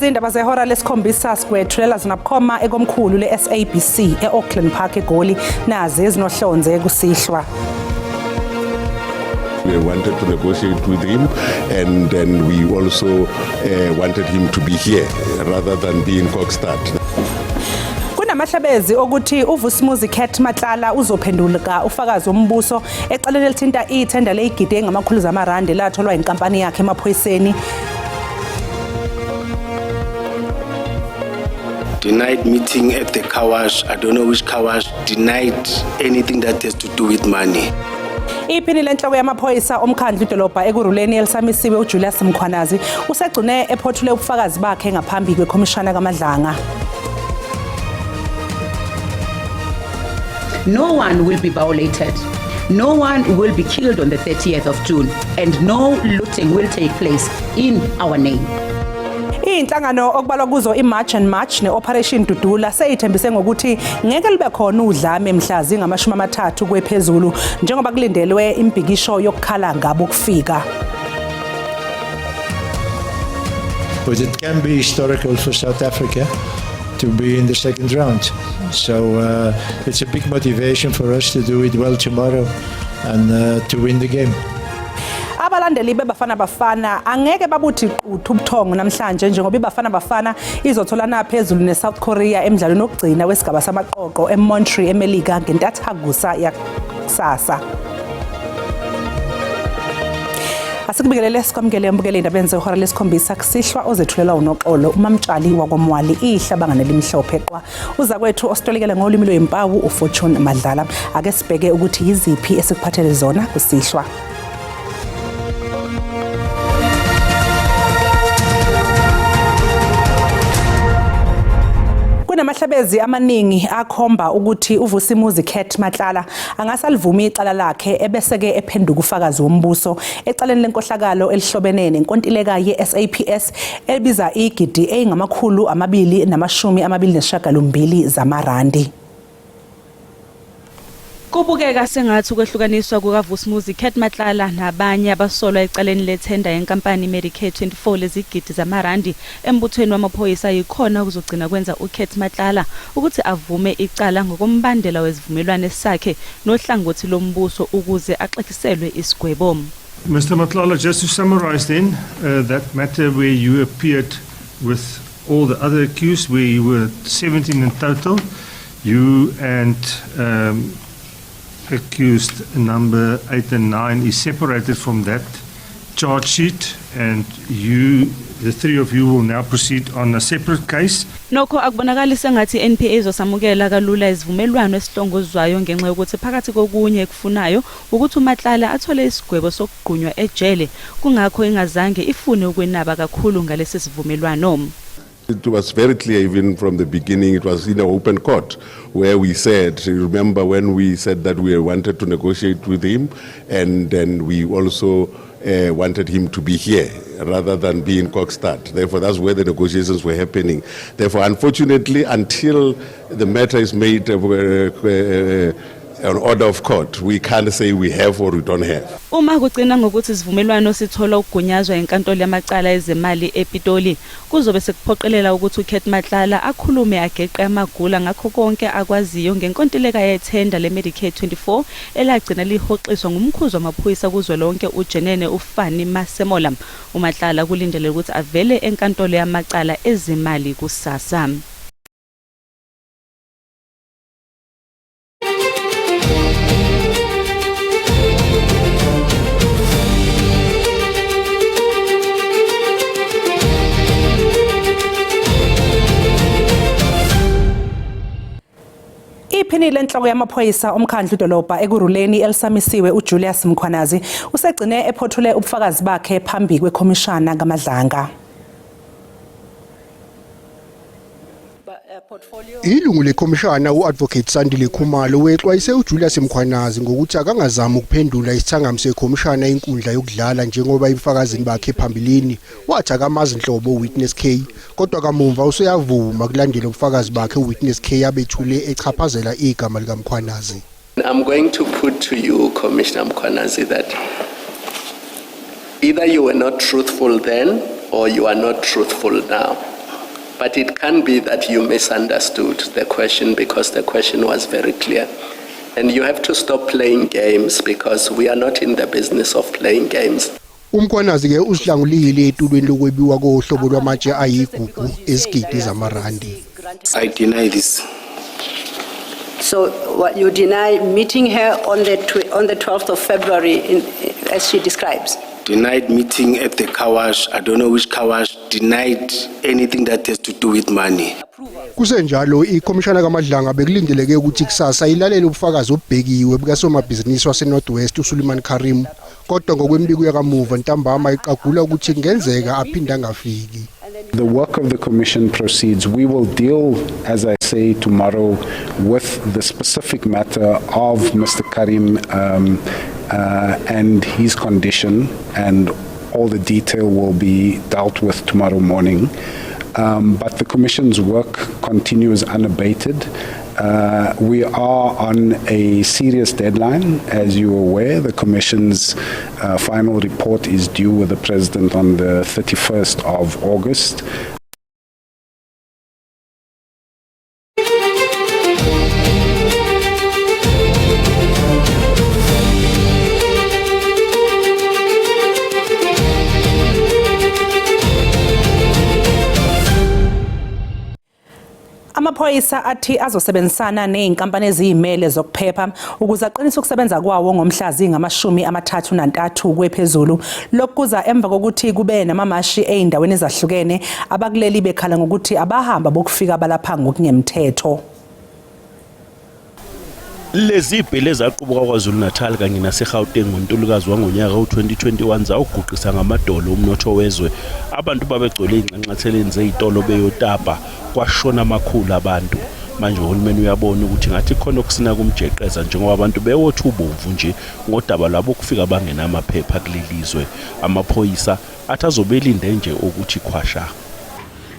Nazi indaba zehora lesikhombisa sigwethulela zona bukhoma ekomkhulu le-SABC e-Auckland Park eGoli nazi ezinohlonze kusihlwa. We wanted to negotiate with him, and then we also wanted him to be here rather than be in Kokstad. Kunamahlabezi ukuthi uVusumuzi Cat Matlala uzophenduleka ufakazi wombuso ecaleni elithinta ithenda leyigidi engamakhulu zamarandi latholwa inkampani yakhe emaphoyiseni. Denied meeting at the car wash, I don't know which car wash, denied anything that has to do with money. Iphini lenhloko yamaphoyisa omkhandlu idolobha ekuruleni elisamisiwe uJulius Mkhwanazi usegcine ephothule ubufakazi bakhe ngaphambi kwekhomishana kaMadlanga. No one will be violated. No one will be killed on the 30th of June, and no looting will take place in our name. Inhlangano okubalwa kuzo iMarch and March neOperation Dudula seyithembise ngokuthi ngeke libe khona udlame emhlazi ngama30 kwephezulu njengoba kulindelwe imbhikisho yokukhala ngabo kufika. But it can be historical for South Africa to be in the second round. So it's a big motivation for us to do it well tomorrow and to win the game. Abalandeli beBafana Bafana angeke babuthi quthu ubuthongo namhlanje njengoba iBafana Bafana izotholana phezulu neSouth Korea emidlalweni wokugcina wesigaba samaqoqo eMontreal eMelika ngentathakusa yakusasa. Asikubikelele sikwamukele mbukele indaba zehora lesikhombisa kusihlwa ozethulela uNoxolo uMamtshali wakwamwali ihlabanga nelimhlophe qwa uza kwethu ositolikele ngolimi lwempawu uFortune Madlala ake sibheke ukuthi yiziphi esikuphathele zona kusihlwa. Kunamahlabezi amaningi akhomba ukuthi uVusumuzi Cat Matlala angasalivumi icala lakhe ebeseke ephenduka ufakazi wombuso ecaleni lenkohlakalo elihlobene nenkontileka yeSAPS ebiza igidi engamakhulu 228 zamarandi. Kubukeka sengathi ukwehlukaniswa kukaVusumuzi Cat Matlala nabanye abasolwa ecaleni lethenda yenkampani Medicare 24 lezigidi zamarandi embuthweni wamaphoyisa yikhona ukuzogcina kwenza uCat Matlala ukuthi avume icala ngokombandela wezivumelwano sakhe nohlangothi lombuso ukuze axekiselwe isigwebo. Mr. Matlala, just to summarize then, that matter where you appeared with all the other accused, where you were 17 in total, you and accused number 8 and 9 is separated from that charge sheet, and you, the three of you, will now proceed on a separate case. Nokho akubonakala sengathi NPA izosamukela kalula izivumelwano esihlongozwayo ngenxa yokuthi phakathi kokunye ekufunayo ukuthi uMatlala athole isigwebo sokugqunywa ejele kungakho ingazange ifune ukwenaba kakhulu ngalesi sivumelwano. It was very clear even from the beginning. It was in an open court where we said, remember when we said that we wanted to negotiate with him, and then we also wanted him to be here rather than be in Kokstad. Therefore, that's where the negotiations were happening. Therefore, unfortunately, until the matter is made an order of court, we can't say we have or we don't have. Uma kugcina ngokuthi isivumelwano sithola ukugunyazwa enkantolo yamacala ezemali ePitoli kuzobe sekuphoqelela ukuthi uCat Matlala akhulume ageqe amagula ngakho konke akwaziyo ngenkontileka yethenda leMedicare 24 elagcina lihoxiswa ngumkhuzo wamaphoyisa kuzwelonke uJenene uFani Masemola. uMatlala kulindele ukuthi avele enkantolo yamacala ezemali kusasa. Iphini lenhloko yamaphoyisa omkhandlu idolobha ekuruleni elisamisiwe uJulius Mkhwanazi usegcine ephothule ubufakazi bakhe phambi kwekhomishana kaMadlanga. Ilungu lekhomishana uAdvocate Sandile Khumalo wexwayise uJulius Mkhwanazi ngokuthi akangazama ukuphendula isithangami sekhomishana inkundla yokudlala njengoba ibufakazini bakhe phambilini wathi akamazinhlobo uWitness K kodwa kamuva useyavuma kulandela ubufakazi bakhe uWitness K abethule echaphazela igama lika Mkhwanazi. I'm going to put to you, Commissioner Mkhwanazi, that either you were not truthful then or you are not truthful now. But it can be that you misunderstood the question because the question was very clear. And you have to stop playing games because we are not in the business of playing games. Umkhwanazi ke usihlangulile etulweni lokwebiwa kohlobo lwamatshe ayigugu ezigidi zamarandi. I deny this. So what, you deny meeting her on the 12th of February as she describes? Denied meeting at the car wash. I don't know which car wash. Denied anything that has to do with money. Kusenjalo ikhomishana kaMadlanga bekulindeleke ukuthi kusasa ilalele ubufakazi obhekiwe bukasomabhizinisi waseNorthwest uSuleiman Karim kodwa ngokwembiko yakamuva ntambama iqagula ukuthi kungenzeka aphinda angafiki. The work of the commission proceeds. We will deal, as I say, tomorrow with the specific matter of Mr. Karim and his condition, and all the detail will be dealt with tomorrow morning. But the Commission's work continues unabated. We are on a serious deadline, as you are aware. The Commission's final report is due with the President on the 31st of August. Amaphoyisa athi azosebenzisana nezinkampani eziyimele zokuphepha ukuze aqinise ukusebenza kwawo ngomhlazi ngama-33 kwephezulu. Lokuza emva kokuthi kube namamashi eindaweni ezahlukene abakuleli bekhala ngokuthi abahamba bokufika balapha ngokungemthetho. Lezi ibhele zaqubuka kwaZulu Natal kanye naseGauteng ngoNtulukazi wangonyaka u2021 zawuguqisa ngamadolo umnotho wezwe. Abantu babegcwele ingxanxatheleni zezitolo beyotapa kwashona amakhulu abantu. Manje uhulumeni uyabona ukuthi ngathi khona okusina kumjeqeza njengoba abantu bewotha ubomvu nje ngodaba labo kufika bangena amaphepha kulelizwe. Amaphoyisa athazobelinde nje ukuthi khwasha.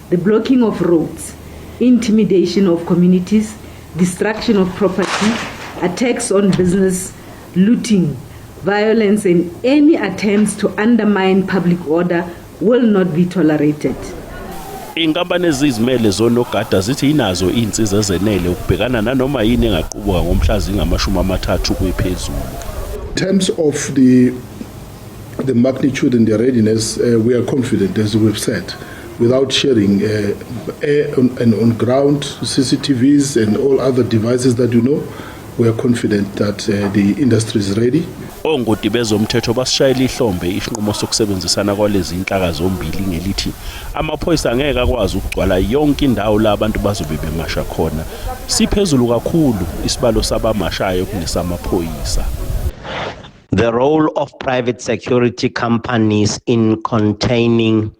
The blocking of roads, intimidation of communities, destruction of property, attacks on business, looting, violence, and any attempts to undermine public order will not be tolerated. Inkampani ezizimele zonogada zithi inazo insiza zenele ukubhekana nanoma yini engaqubuka ngomhlazi ngama-30 kwephezulu. In terms of the magnitude and the readiness, we are confident, as we've said, without sharing on ground CCTVs and all other devices that you know. We are confident that the industry is ready. Ongoti bezomthetho basishayela ihlombe isinqumo sokusebenzisana kwalezi inhlaka zombili ngelithi amaphoyisa angeke akwazi ukugcwala yonke indawo la abantu bazobe bemasha khona. Siphezulu kakhulu isibalo sabamashayo kunesamaphoyisa. The role of private security companies in containing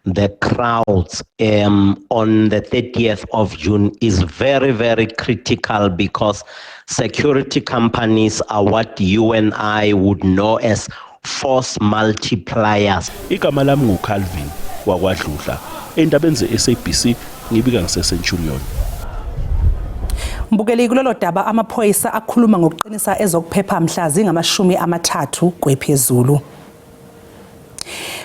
the crowds on the 30th of June is very, very critical because security companies are what you and I would know as force multipliers. Igama lami nguCalvin wakwaDludla. Endabeni zeSABC ngibika ngiseCenturion. Mbukeli kulolo daba amaphoyisa akhuluma ngokuqinisa ezokuphepha mhlazi ngama-30 kwephezulu.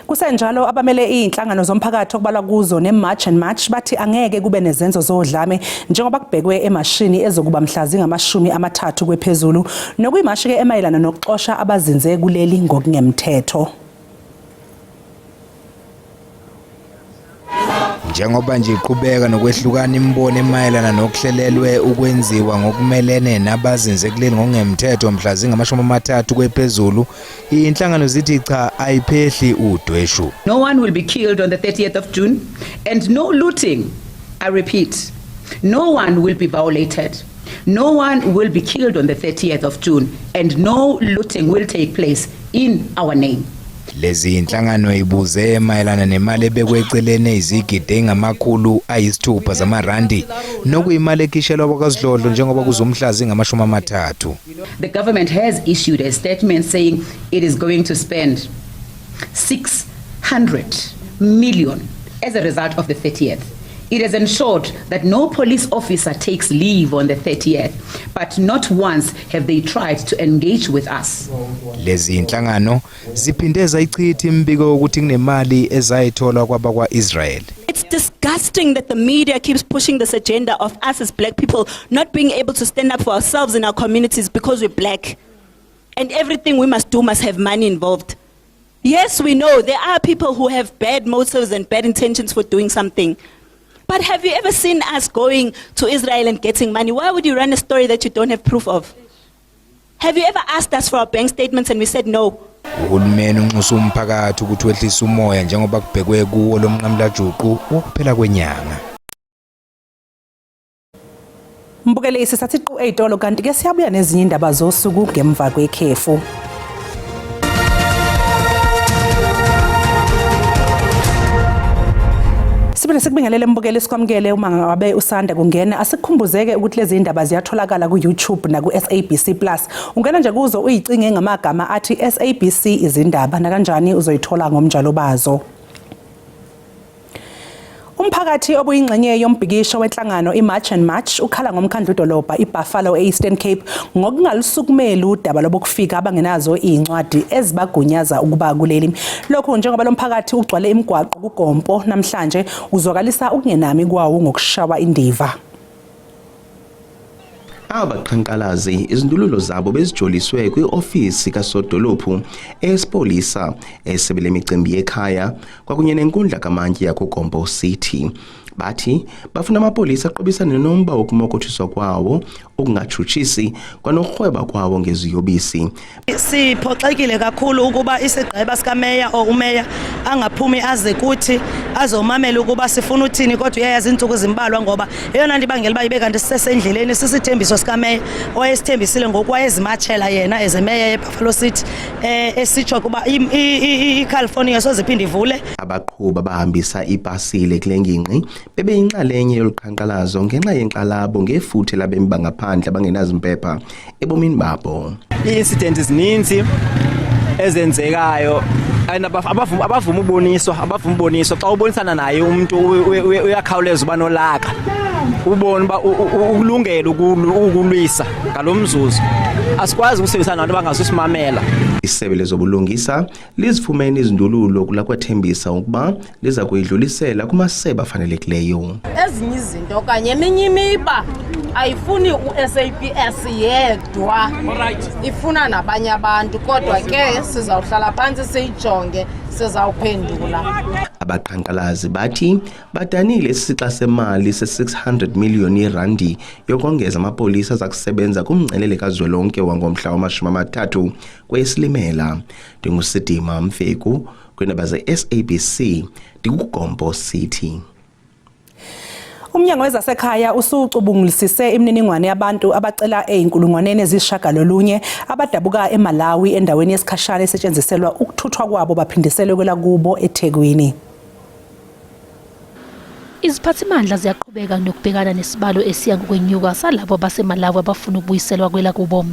Kusenjalo abamele izinhlangano zomphakathi okubalwa kuzo neMarch and March bathi angeke kube nezenzo zodlame njengoba kubhekwe emashini ezokuba mhlazi ngama-30 kwephezulu nokuyimashi ke emayelana nokuxosha abazinze kuleli ngokungemthetho. Njengoba nje iqhubeka nokwehlukana imbono emayelana nokuhlelelwe ukwenziwa ngokumelene nabazinze kuleli ngokungemthetho mhlazi ngama-30 kwephezulu, inhlangano zithi cha ayiphehli udweshu. No one will be killed on the 30th of June and no looting. I repeat, no one will be violated. No one will be killed on the 30th of June and no looting will take place in our name. Lezi inhlangano ibuze mayelana nemali ebekwecelene izigidi engama-600 zamarandi nokuyimali ekhishelwa kwaZidlodlo njengoba kuzomhlazi ngama-30. The government has issued a statement saying it is going to spend 600 million as a result of the 30th. It has ensured that no police officer takes leave on the 30th, but not once have they tried to engage with us. Lezi inhlangano ziphinde zayichitha imbiko ukuthi kunemali ezayithola kwabakwa-Israel. It's disgusting disgusting that the media keeps pushing this agenda of us as black people not being able to stand up for ourselves in our communities because we're black. And everything we must do must have money involved. Yes, we know there are people who have bad motives and bad intentions for doing something. But have you ever seen us going to Israel and getting money? Why would you run a story that you don't have proof of? Have you ever asked us for our bank statements and we said no? Uhulumeni unxusa umphakathi ukuthi wehlisa umoya njengoba kubhekwe kuwo lo mnqamlajuqu wokuphela kwenyanga. Mbukeli sathi qu eyitolo kanti ke siyabuya nezinye indaba zosuku ngemva kwekhefu. Sibona sekubingelele mbukeli sikwamukele uma ngabe usanda kungena asikukhumbuzeke ukuthi lezi indaba ziyatholakala ku YouTube na ku SABC Plus. Ungena nje kuzo uyicinge ngamagama athi SABC izindaba na kanjani uzoyithola ngomnjalo bazo. Umphakathi obuyingxenye yombhikisho wenhlangano iMarch and March ukhala ngomkhandlu dolobha iBuffalo eEastern Cape ngokungalisukumeli udaba lobukufika abangenazo incwadi ezibagunyaza ukuba kuleli. Lokho njengoba lo mphakathi ugcwale imigwaqo kuGompo namhlanje uzwakalisa ukungenami kwawo ngokushawa indiva. Abaqhankqalazi izindululo zabo bezijoliswe kwi-ofisi kaSodolophu esipolisa esebele imicimbi ekhaya kwakunye nenkundla kamantyi yakoGompo City. Bathi bafuna amapolisa aqobisane nomba wokumokothiswa kwawo okungajutshisi kwanokurhweba kwawo ngeziyobisi. Siphoxekile kakhulu ukuba isigqeba sikameya umeya angaphumi aze kuthi azomamela ukuba sifuna uthini kodwa uyayazi insuku zimbalwa ngoba eyona nto ibangela uba ibe kanti sisesendleleni sisithembiso sikameya oyesithembisile ngokwayezimachela yena ezemeya yeBuffalo City esitsho kuba iCalifornia soziphinde ivule. Abaqhuba bahambisa ipasile kule ngingqi bebeyinxalenye yoluqhankqalazo ngenxa yenxalabo ngefuthe labemi bangaphandle abangenazimpepha ebomini babo. I-incident zininzi ezenzekayo abavuma uboniswa xa ubonisana naye umuntu uyakhawuleza uba nolaka ubone uba ukulungela ukulwisa ngalomzuzu asikwazi ukusebenzisana nabantu bangazusimamela. Isebe lezobulungisa lizifumene izindululo kulakwathembisa ukuba liza kuyidlulisela kumasebe afanelekileyo. Ezinye izinto okanye eminye imiba ayifuni uSAPS yedwa ifuna nabanye abantu kodwa ke sizawuhlala phansi siyijonge sizawuphendula. Abaqhankqalazi bathi badanile isixa semali se600 million randi yokongeza amapolisa azakusebenza kumngcelele kazwelonke wangomhla wama-30 kweyeSilimela. Ndingusidima Mfeku kwiindaba ze-SABC ndikuGompo City. Umnyango wezasekhaya usucubungulisise imininingwane yabantu abacela eyinkulungwaneni ezishagalolunye abadabuka eMalawi endaweni yesikhashana esetshenziselwa ukuthuthwa kwabo baphindiselwe kwela kubo eThekwini. Iziphathimandla ziyaqhubeka nokubhekana nesibalo esiya ngokwenyuka salabo baseMalawi abafuna ukubuyiselwa kwela kubo.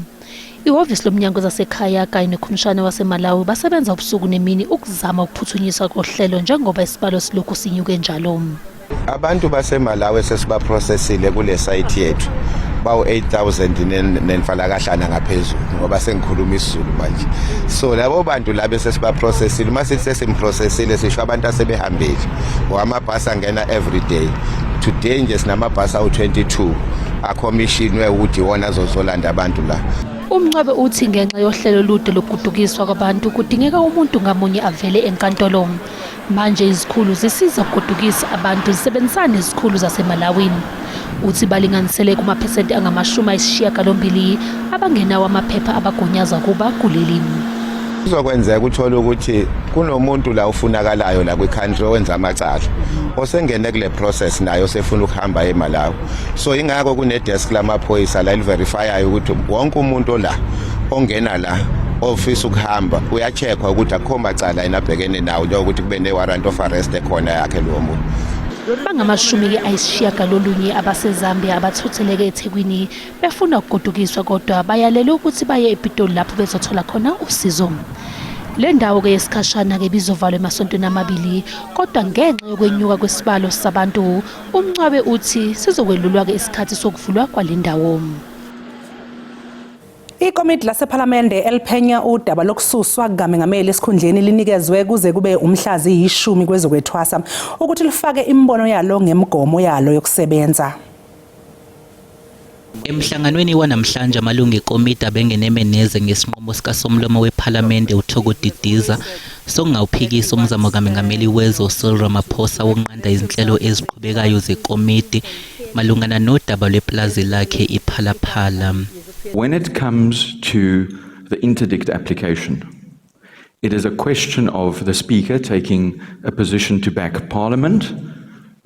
Ihhovisi lomnyango wezasekhaya kanye nokhomishana waseMalawi basebenza ubusuku nemini ukuzama ukuphuthunyiswa kohlelo njengoba isibalo silokhu sinyuke njalo. Abantu baseMalawi sesibaprocessile kule site yethu bawu 8000 nenfalakahlana ngaphezulu ngoba sengikhuluma isiZulu manje. So labo bantu labo sesibaprocessile mase sesimprocessile sisho abantu asebehambile ngoamabhasi angena every day. Today nje sinamabhasi awu22 acommissionwe ukuthi wona azozolanda abantu la. Umncwabe uthi ngenxa yohlelo olude lokudukiswa kwabantu kudingeka umuntu ngamunye avele enkantolo. Manje izikhulu zisiza ukudukisa abantu zisebenzisana nezikhulu zaseMalawi. Uthi balinganisele kumaphesenti angama-80 abangenawo amaphepha abagunyaza kuba kuleli. Kuzokwenzeka uthola ukuthi kunomuntu la ufunakalayo la kwi-country owenza amacala osengene kule process nayo sefuna ukuhamba eMalawi. So ingakho kune-desk lamaphoyisa la liverifyayo ukuthi wonke umuntu la ongena la ofisa ukuhamba uyacheckwa ukuthi akho macala enabhekene nawo njengokuthi kube ne-warrant of arrest ekhona yakhe lowo muntu. Bangama-90 abaseZambia abathutheleke eThekwini befuna ukudukiswa kodwa bayalele ukuthi baye ePitoli lapho bezothola khona usizo. Le ndawo ke yesikhashana ke bizovalwa emasontweni amabili kodwa ngenxa yokwenyuka kwesibalo sabantu umncwabe uthi sizokwelulwa ke isikhathi sokuvulwa kwale ndawo. Ikomiti lasephalamende eliphenya udaba lokususwa kukamengameli esikhundleni linikezwe kuze kube umhlazi 10 kwezokwethwasa ukuthi lifake imbono yalo ngemigomo yalo yokusebenza. Emhlanganweni wanamhlanje amalungu ekomiti abengenemeneze ngesinqumo sikaSomlomo wePhalamende uThoko Didiza sokungawuphikisa umzamo kaMengameli wezwe Cyril Ramaphosa wokunqanda izinhlelo eziqhubekayo zekomiti malungana nodaba lweplazi lakhe iPhalaphala. When it comes to the interdict application, it is a question of the Speaker taking a position to back Parliament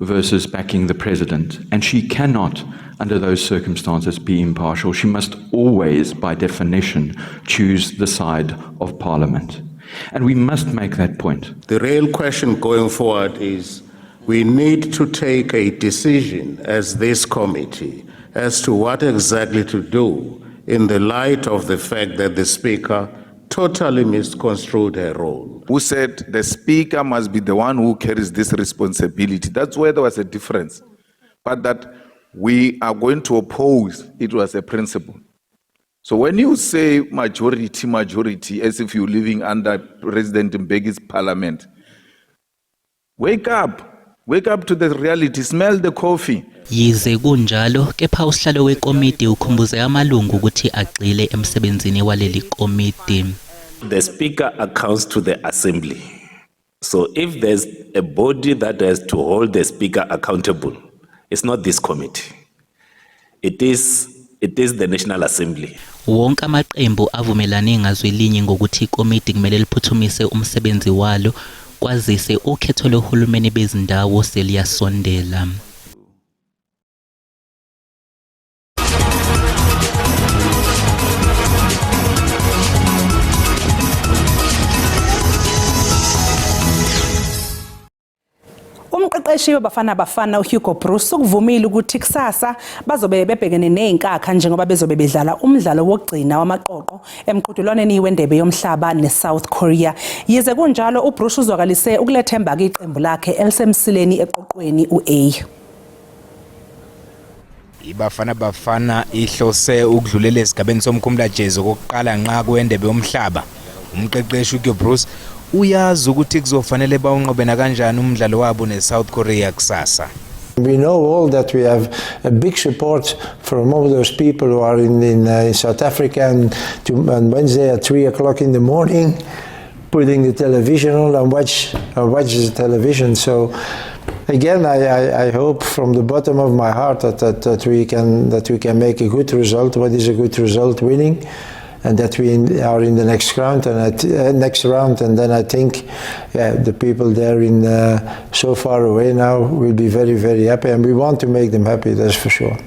versus backing the President. And she cannot, under those circumstances, be impartial. She must always, by definition, choose the side of Parliament. And we must make that point. The real question going forward is we need to take a decision as this committee as to what exactly to do in the light of the fact that the Speaker totally misconstrued her role. Who said the Speaker must be the one who carries this responsibility. That's where there was a difference. But that we are going to oppose, it was a principle. So when you say majority, as if you're living under President Mbeki's parliament, wake up to the reality, smell the coffee. Yize kunjalo kepha usihlalo wekomiti ukhumbuze amalungu ukuthi agxile emsebenzini waleli komiti. The Speaker accounts to the Assembly. So if there's a body that has to hold the Speaker accountable, it's not this committee. It is the National Assembly. Wonke amaqembu avumelane ngazwelinye ngokuthi ikomiti kumele liphuthumise umsebenzi walo kwazise ukhetho lohulumeni bezindawo seliyasondela. Umqeqeshi wabafana uHugo Bruce ukuvumile ukuthi kusasa bazobe bebhekene nezinkakha njengoba bezobe bedlala umdlalo wokugcina wamaqoqo emqhudelwaneni wendebe yomhlaba neSouth Korea. Yize kunjalo uBruce uzwakalise ukulethemba iqembu lakhe elisemsileni eqoqweni uA. Bafana ihlose ukudlulela esigabeni somkhumula jezo kokuqala nqa kwendebe yomhlaba. Umqeqeshi uHugo Bruce uyazi ukuthi kuzofanele bawunqobena kanjani umdlalo wabo neSouth Korea kusasa. We know all that we have a big support from all those people who are in South Africa and on Wednesday at 3 o'clock in the morning putting the television on and watch the television. So again, I hope from the bottom of my heart that we can make a good result. What is a good result? Winning. And that we are in the next round, and then I think the people there so far away now will be very, very happy, and we want to make them happy, that's for sure.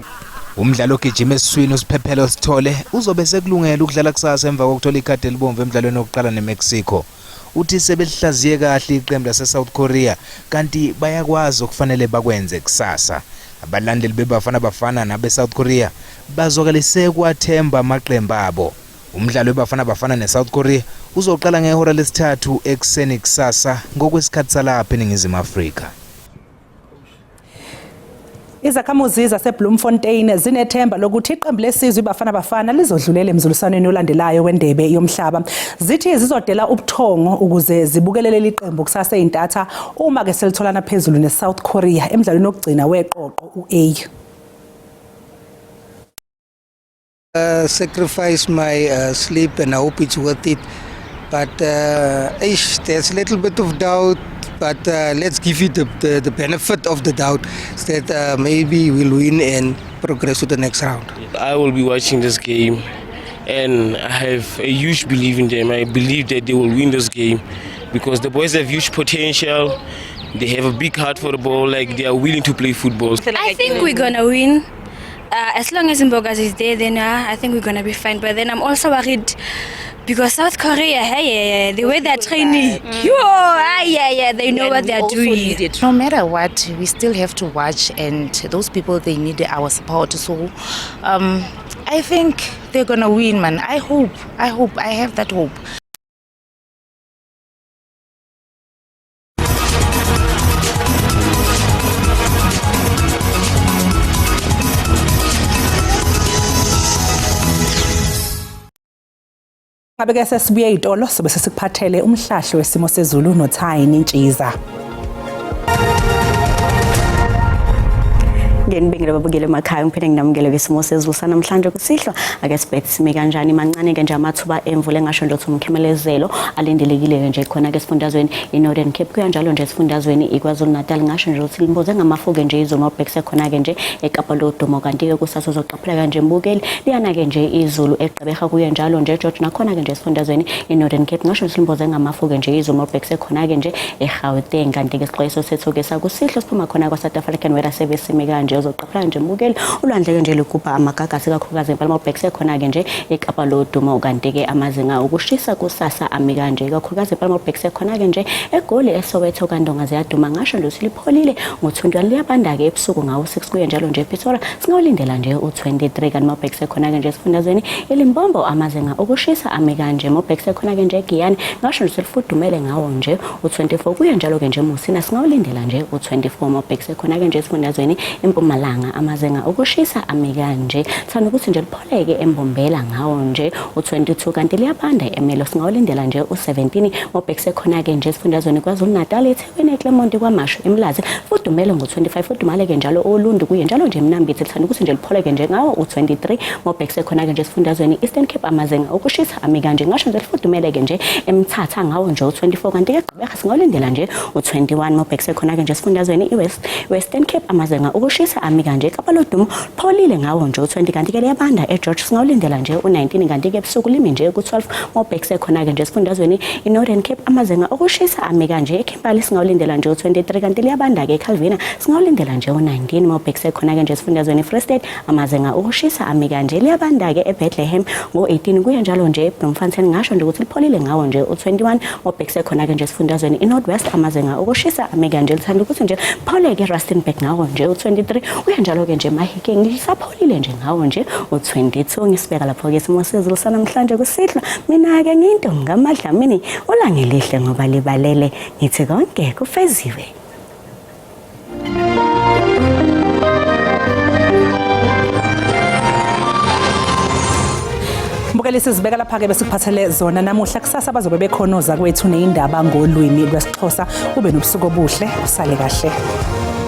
Umdlalo ogijima esiswini usiphephelo sithole uzobe sekulungela ukudlala kusasa emva kokuthola ikhadi elibomvu emidlalweni wokuqala neMexico. Uthi sebelihlaziye kahle iqembu laseSouth Korea kanti bayakwazi okufanele bakwenze kusasa. Abalandeli bebafana nabeSouth Korea bazokalise kwathemba amaqembu abo. Umdlalo webafana neSouth Korea uzoqala ngehora lesithathu ekseni kusasa ngokwesikhathi salapha eNingizimu Afrika. Izakhamuzi zaseBloemfontein zinethemba lokuthi iqembu lesizwe ibafana lizodlulela emzuliswaneni olandelayo wendebe yomhlaba. Zithi zizodela ubuthongo ukuze zibukelele iqembu kusasa ezintatha uma ke selitholana phezulu neSouth Korea emidlalweni wokugcina weqoqo uA. Sacrifice my sleep and I hope it's worth it. But there's a little bit of doubt, but let's give it the benefit of the doubt that maybe we'll win and progress to the next round. I will be watching this game and I have a huge belief in them. I believe that they will win this game because the boys have huge potential. They have a big heart for the ball, like they are willing to play football. I think we're gonna win. As long as Mbogas is there, then I think we're gonna be fine. But then I'm also worried because South Korea, the way they're training, they know what they're doing. No matter what, we still have to watch, and those people, they need our support. So I think they're gonna win, man. I hope, I have that hope. Ngabe-ke sesibuye ey'tolo sobe sesikuphathele umhlahlo wesimo sezulu noThayini Ntshiza. Ngenibingelela babukele emakhaya ngiphinde nginamukele ngesimo sezulu sanamhlanje kusihlwa ake sibheke sime kanjani mancane ke nje amathuba emvula engasho nje ukuthi umkhemelezelo alindelekile nje khona ke esifundazweni iNorthern Cape kuyanjalo nje esifundazweni iKwaZulu Natal ngasho nje ukuthi limboze ngamafuke nje izolo mabhekise khona ke nje eKapa lodumo kanti ke kusasa uzoqaphela kanje mbukeli liyana ke nje izulu eGqeberha kuyanjalo nje George nakhona ke nje esifundazweni iNorthern Cape ngasho ukuthi limboze ngamafuke nje izolo mabhekise khona ke nje eGauteng kanti ke isixwayiso sethu ke sakusihlwa siphuma khona kwa South African Weather Service sime kanje uzoqaphela nje mbukeli ulwandle ke nje likupha amagagasi kakhulukazi impela mabhekise khona ke nje eKapa lodumo kanti ke amazinga ukushisa kusasa ami kanje kakhulukazi impela mabhekise khona ke nje eGoli eSoweto kandonga ziyaduma ngasho nje ukuthi lipholile ngo-20 liyabanda ke ebusuku ngawo 6 kuye njalo nje ePretoria singawulindela nje u23 kanti mabhekise khona ke nje esifundazweni eLimpopo amazinga ukushisa ami kanje mabhekise khona ke nje eGiyani ngasho nje selifudumele ngawo nje u24 kuye njalo ke nje eMusina singawulindela nje u24 mabhekise khona ke nje esifundazweni Mpumalanga amazinga ukushisa ami kanje thana ukuthi nje lipholeke eMbombela ngawo nje u22 kanti liyabanda eMelo singawulindela nje u17 mabhekise khona ke nje esifundazweni KwaZulu Natal eThekwini eClermont kwaMashu eMlazi fudumele ngo25 fudumale ke njalo oLundu kuye njalo nje eMnambithi thana ukuthi nje lipholeke nje ngawo u23 mabhekise khona ke nje esifundazweni Eastern Cape amazinga ukushisa ami kanje ngasho nje lifudumele ke nje eMthatha ngawo nje u24 kanti ke Gqeberha singawulindela nje u21 mabhekise khona ke nje esifundazweni Western Cape amazinga ukushisa ami kanje eKapa lodumo pholile ngawo nje u20 kanti ke liyabanda eGeorge singawulindela nje u19 kanti ke ebusuku limi nje ku12 mobhekise khona ke nje esifundazweni iNorthern Cape amazinga ukushisa ami kanje eKimberley singawulindela nje u23 kanti liyabanda ke eCalvina singawulindela nje u19 mobhekise khona ke nje esifundazweni Free State amazinga ukushisa ami kanje liyabanda ke eBethlehem ngo18 kuye njalo nje eBloemfontein ngasho nje ukuthi lipholile ngawo nje u21 mobhekise khona ke nje esifundazweni iNorthwest amazinga ukushisa ami kanje lithanda ukuthi nje pholeke eRustenburg ngawo nje u23 uyanjalo ke nje Mahikeng ngisapholile nje ngawo nje u22 ngisibeka lapho ke isimo sezulu sanamhlanje kusihlwa mina ke ngintombi kaMadlamini olangelihle ngoba libalele ngithi konke kufeziwe. Mbukeli sizibeka lapha ke besikuphathele zona namuhla kusasa bazobe bekhona ozakwethu neindaba ngolwimi lwesiXhosa ube nobusuku obuhle usale kahle.